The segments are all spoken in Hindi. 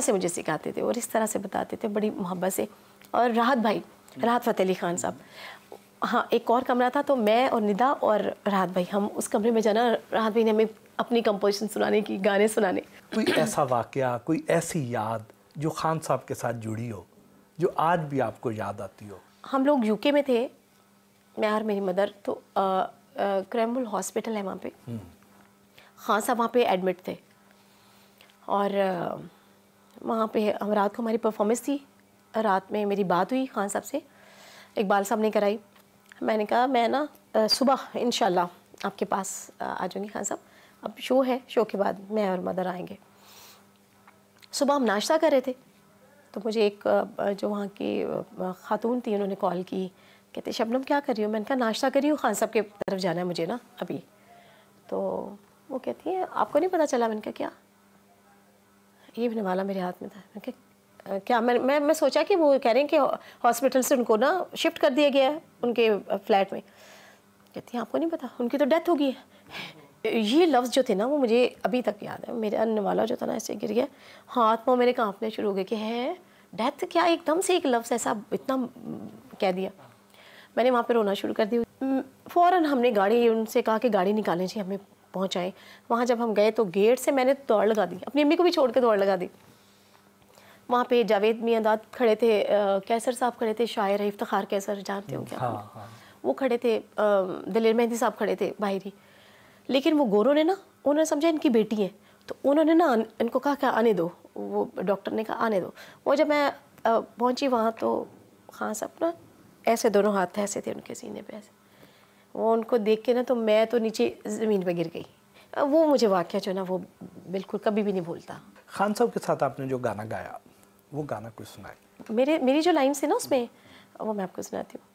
से मुझे सिखाते थे और इस तरह से बताते थे बड़ी मोहब्बत से। और राहत भाई, राहत फ़तेह अली ख़ान साहब, हाँ एक और कमरा था, तो मैं और निदा और राहत भाई, हम उस कमरे में जाना, राहत भाई ने हमें अपनी कंपोजिशन सुनाने की, गाने सुनाने। कोई ऐसा वाक़या, कोई ऐसी याद जो खान साहब के साथ जुड़ी हो, जो आज भी आपको याद आती हो? हम लोग यूके में थे, मैं और मेरी मदर, तो क्रैम्बल हॉस्पिटल है वहाँ पे, खान साहब वहाँ पे एडमिट थे और वहाँ पे हम रात को, हमारी परफॉर्मेंस थी, रात में मेरी बात हुई खान साहब से, इकबाल साहब ने कराई। मैंने कहा मैं ना सुबह इंशाल्लाह आपके पास आ जाऊँगी खान साहब, अब शो है, शो के बाद मैं और मदर आएंगे। सुबह हम नाश्ता कर रहे थे, तो मुझे एक जो वहाँ की खातून थी, उन्होंने कॉल की, कहते शबनम क्या कर रही हो? मैंने कहा नाश्ता कर रही हूँ, खान साहब के तरफ जाना है मुझे ना अभी। तो वो कहती है आपको नहीं पता चला? मैंने कहा क्या? ये भी वाला मेरे हाथ में था। मैंने कहा क्या? मैं सोचा कि वो कह रहे हैं कि हॉस्पिटल से उनको ना शिफ्ट कर दिया गया है उनके फ्लैट में। कहती है आपको नहीं पता, उनकी तो डेथ हो गई है। ये लफ्ज़ जो थे ना वो मुझे अभी तक याद है। मेरे अन्य वाला जो था ना ऐसे गिर गया, हाथ पाँव मेरे कांपने शुरू हो गए कि है डेथ क्या, एकदम से एक लफ्ज़ ऐसा इतना कह दिया। मैंने वहाँ पे रोना शुरू कर दी। फ़ौरन हमने गाड़ी, उनसे कहा कि गाड़ी निकालें जी, हमें पहुँचाएँ। वहाँ जब हम गए तो गेट से मैंने दौड़ लगा दी, अपनी अम्मी को भी छोड़ के दौड़ लगा दी। वहाँ पे जावेद मियांदाद खड़े थे, कैसर साहब खड़े थे, शायर इफ्तिखार कैसर, जानते हो क्या? हाँ, हाँ। वो खड़े थे, दलेर मेहंदी साहब खड़े थे बाहरी। लेकिन वो गोरों ने ना, उन्होंने समझा इनकी बेटी है, तो उन्होंने ना इनको कहा क्या आने दो, वो डॉक्टर ने कहा आने दो। वो जब मैं पहुंची वहाँ तो खान साहब ना ऐसे दोनों हाथ ऐसे थे उनके सीने पे ऐसे, वो उनको देख के ना तो मैं तो नीचे ज़मीन पे गिर गई। वो मुझे वाक़या जो ना वो बिल्कुल कभी भी नहीं भूलता। खान साहब के साथ आपने जो गाना गाया, वो गाना कोई सुनाए। मेरी जो लाइन्स है ना उसमें, वो मैं आपको सुनाती हूँ।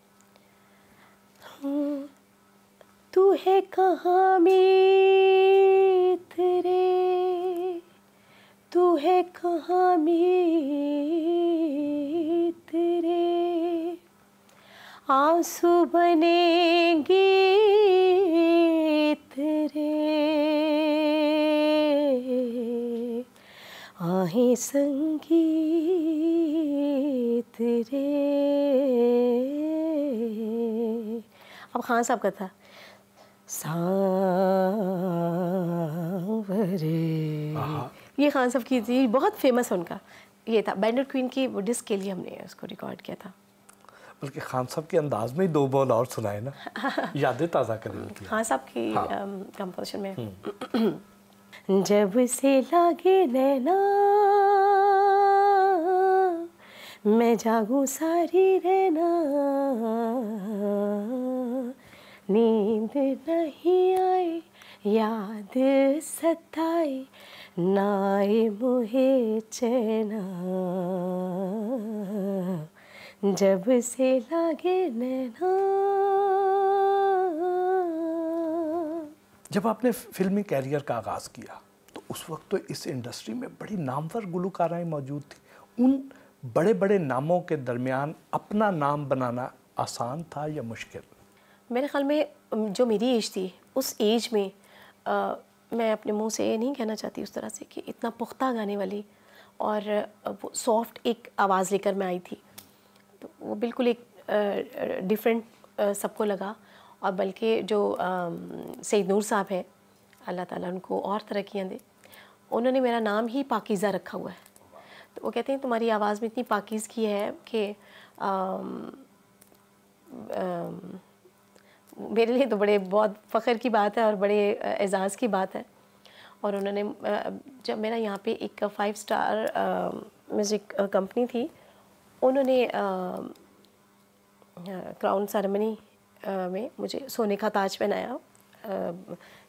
तू है कहाँ मीत रे, तू है कहाँ मीत रे, आंसू बनेंगे तेरे, आहें संगीत रे। अब खान साहब का था सांवरे, ये खान साहब की थी, बहुत फेमस है उनका ये था। बैंडेड क्वीन की वो डिस्क के लिए हमने उसको रिकॉर्ड किया था। बल्कि खान साहब के अंदाज में ही दो बोल और सुनाए ना, यादें ताज़ा करें खान साहब की कंपोजिशन में। जब से लागे नैना मैं जागूं सारी रहना, नींद नहीं आए याद सताए ना आए मुझे चैना, जब से लागे नैना। जब आपने फिल्मी कैरियर का आगाज़ किया तो उस वक्त तो इस इंडस्ट्री में बड़ी नामवर गुलकाराएँ मौजूद थी। उन बड़े बड़े नामों के दरमियान अपना नाम बनाना आसान था या मुश्किल? मेरे ख्याल में जो मेरी एज थी उस एज में मैं अपने मुंह से ये नहीं कहना चाहती उस तरह से कि इतना पुख्ता गाने वाली और वो सॉफ्ट एक आवाज़ लेकर मैं आई थी, तो वो बिल्कुल एक डिफरेंट सबको लगा। और बल्कि जो सईद नूर साहब हैं, अल्लाह ताला उनको और तरक्कियाँ दे, उन्होंने मेरा नाम ही पाकीज़ा रखा हुआ है। तो वो कहते हैं तुम्हारी आवाज़ में इतनी पाकीज़गी है कि मेरे लिए तो बड़े बहुत फ़ख्र की बात है और बड़े एज़ाज़ की बात है। और उन्होंने जब मेरा यहाँ पे एक 5 स्टार म्यूज़िक कंपनी थी, उन्होंने क्राउन सेरेमनी में मुझे सोने का ताज पहनाया।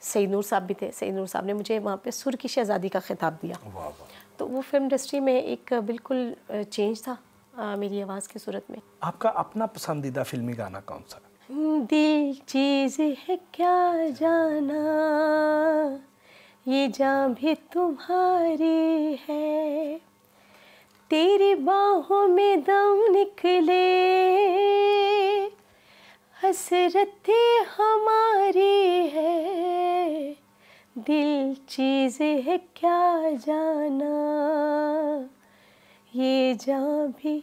सईद नूर साहब भी थे, सईद नूर साहब ने मुझे वहाँ पे सुर की शहज़ादी का खिताब दिया। तो वो फिल्म इंडस्ट्री में एक बिल्कुल चेंज था मेरी आवाज़ की सूरत में। आपका अपना पसंदीदा फिल्मी गाना कौन सा? दिल चीज़ है क्या जाना, ये जान भी तुम्हारी है, तेरी बाहों में दम निकले, हसरतें हमारी है, दिल चीज़ है क्या जाना, जान भी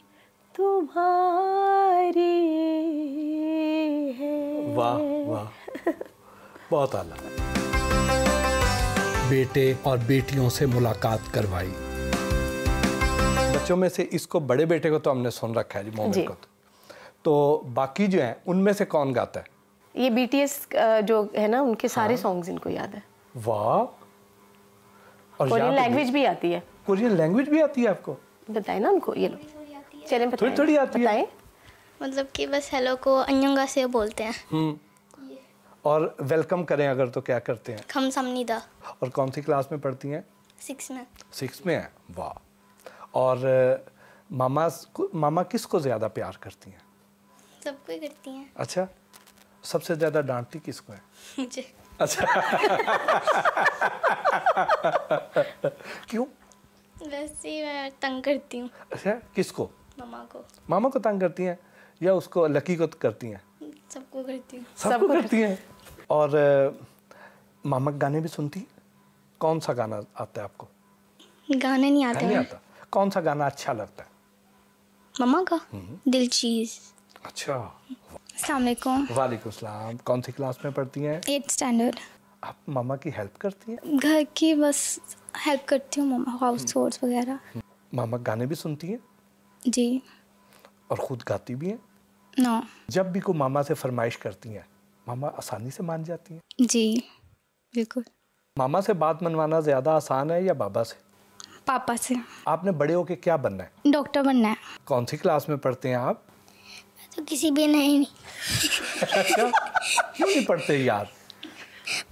तुम्हारी है। वाह वाह, बहुत आला। बेटे और बेटियों से मुलाकात करवाई। बच्चों में से इसको, बड़े बेटे को तो हमने सुन रखा है जी, मोमिन को तो बाकी जो हैं उनमें से कौन गाता है? ये BTS जो है ना, उनके सारे सॉन्ग्स इनको याद है। वाह। और कोरियन लैंग्वेज भी आती है। कोरियन लैंग्वेज भी आती है आपको? बताए ना उनको, ये लो चलें बताएं। थोड़ी थोड़ी आती है। मतलब कि बस हेलो को अन्यंगासेयो बोलते हैं। और वेलकम करें अगर तो क्या करते हैं? खमसामनीदा। और कौन सी क्लास में पढ़ती हैं? 6 में। 6 में है। वाह। और मामा किसको ज़्यादा प्यार करती हैं? सबको ही करती हैं। अच्छा, सबसे ज़्यादा डांटती किसको है? मुझे। अच्छा। क्यों? वैसे ही मैं तंग करती हूँ। अच्छा, किसको? मामा को। मामा को तंग करती हैं या उसको, लकी को करती हैं? सबको करती हूँ। सबको करती हैं। और मामा गाने भी सुनती हैं? कौन सा गाना आता है आपको? गाने नहीं आते। नहीं आता। कौन सा गाना अच्छा लगता है? मामा का दिलचीज। अच्छा। अस्सलाम वालेकुम। वालेकुम सलाम। कौन सी क्लास में पढ़ती हैं? 8th standard. आप मामा की हेल्प करती हैं? घर की बस हेल्प करती हूँ, मामा हाउस चोर्स वगैरह। मामा गाने भी सुनती हैं? जी। और खुद गाती भी हैं? नो। जब भी कोई मामा से फरमाइश करती हैं, मामा आसानी से मान जाती हैं? जी बिल्कुल। मामा से बात मनवाना ज़्यादा आसान है या बाबा से? पापा से। आपने बड़े होके क्या बनना है? डॉक्टर बनना है। कौन सी क्लास में पढ़ते हैं आप? तो किसी भी नहीं। अच्छा, क्यों नहीं पढ़ते यार?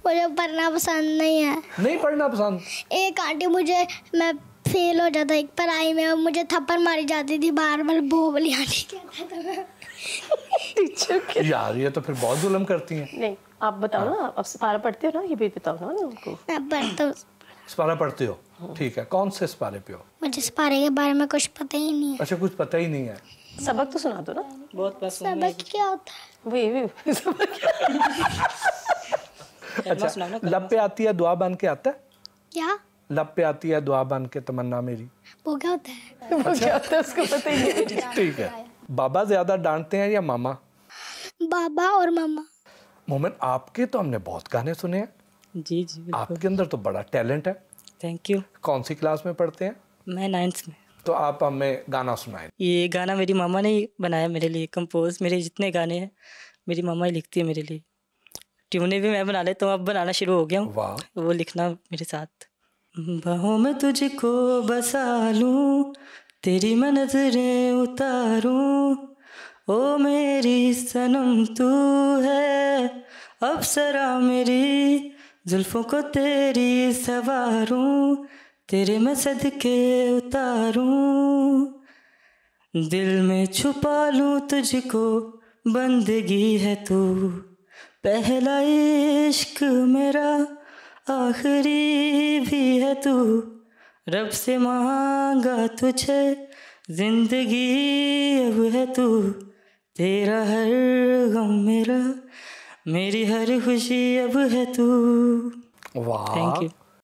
मुझे पढ़ना पसंद नहीं है। नहीं पढ़ना पसंद? एक आंटी मैं फेल हो जाता एक पढ़ाई में और मुझे थप्पड़ मारी जाती थी बार बार, बोबली आंटी कहता था। यार ये तो फिर बहुत जुल्म करती हैं। नहीं, आप बताओ ना, आप सिपारा पढ़ते हो ना, ये भी बताओ ना उनको। मैं पढ़ता हूँ। सिपारा पढ़ते हो? ठीक है, कौन से सिपारे पे हो? मुझे सिपारे के बारे में कुछ पता ही नहीं है। अच्छा, कुछ पता ही नहीं है। सबक तो सुना दो ना। बहुत पसंद है। सबक क्या होता है? वही सबक क्या? अच्छा, लब पे आती है दुआ बन के आता है? क्या? लब पे आती है दुआ बन के तमन्ना मेरी। वो क्या होता है? वो क्या होता है उसको पता ही नहीं। ठीक है। बाबा ज्यादा डांटते हैं या मामा? बाबा और मामा। मोमिन, आपके तो हमने बहुत गाने सुने हैं। जी जी बिल्कुल। आपके अंदर तो बड़ा टैलेंट है। Thank you. कौन सी क्लास में पढ़ते हैं? मैं 9th में। तो आप हमें गाना सुनाएं। ये गाना मेरी मामा ने ही बनाया मेरे लिए, कंपोज। मेरे जितने गाने हैं मेरी मामा ही लिखती है मेरे लिए। ट्यूनें भी मैं बना लेता हूँ, अब बनाना शुरू हो गया हूँ। वाह। वो लिखना मेरे साथ। बाहों में तुझको बसा लूं, तेरी मैं नजरें उतारूं, ओ मेरी सनम तू है अप्सरा मेरी, जुल्फों को तेरी सवारूं, तेरे मैं सदके उतारूं, दिल में छुपा लूं तुझको, बंदगी है तू, पहला इश्क मेरा आखिरी भी है तू, रब से मांगा तुझे जिंदगी अब है तू, तेरा हर गम मेरा, मेरी हर खुशी अब है तू। वाह। Thank you.